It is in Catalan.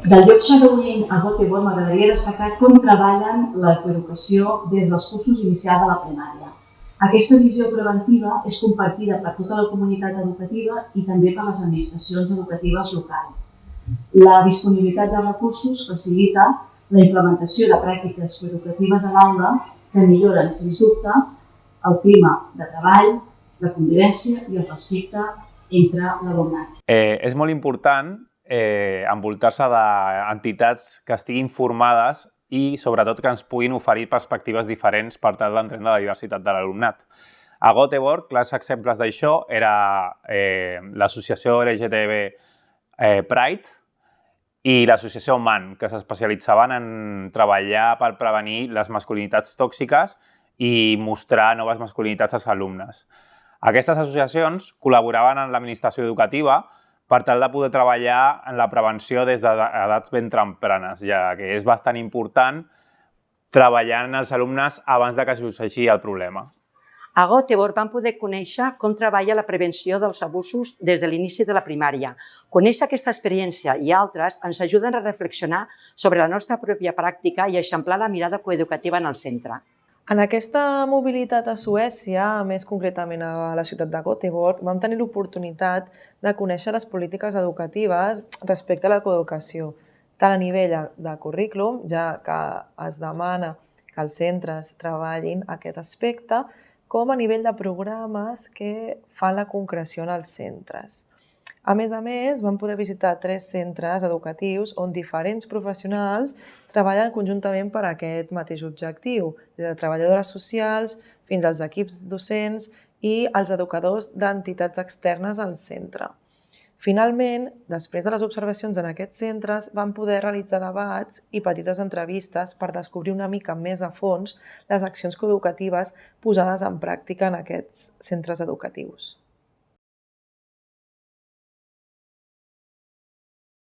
Del lloc Shadowing a Göteborg m'agradaria destacar com treballen la coeducació des dels cursos inicials de la primària. Aquesta visió preventiva és compartida per tota la comunitat educativa i també per les administracions educatives locals. La disponibilitat de recursos facilita la implementació de pràctiques coeducatives a l'aula que milloren, sens dubte, el clima de treball, la convivència i el respecte entre l'alumnat. És molt important envoltar-se d'entitats que estiguin formades i sobretot que ens puguin oferir perspectives diferents per tal d'entendre la diversitat de l'alumnat. A Göteborg, clars exemples d'això era l'associació LGTB Pride i l'associació MAN, que s'especialitzaven en treballar per prevenir les masculinitats tòxiques i mostrar noves masculinitats als alumnes. Aquestes associacions col·laboraven amb l'administració educativa per tal de poder treballar en la prevenció des d'edats ben tempranes, ja que és bastant important treballar en els alumnes abans que succeeixi el problema. A Göteborg vam poder conèixer com treballa la prevenció dels abusos des de l'inici de la primària. Conèixer aquesta experiència i altres ens ajuden a reflexionar sobre la nostra pròpia pràctica i eixamplar la mirada coeducativa en el centre. En aquesta mobilitat a Suècia, més concretament a la ciutat de Göteborg, vam tenir l'oportunitat de conèixer les polítiques educatives respecte a la coeducació, tant a nivell de currículum, ja que es demana que els centres treballin aquest aspecte, com a nivell de programes que fan la concreció en els centres. A més, vam poder visitar 3 centres educatius on diferents professionals treballen conjuntament per a aquest mateix objectiu, des de treballadores socials fins als equips docents i els educadors d'entitats externes al centre. Finalment, després de les observacions en aquests centres, vam poder realitzar debats i petites entrevistes per descobrir una mica més a fons les accions coeducatives posades en pràctica en aquests centres educatius.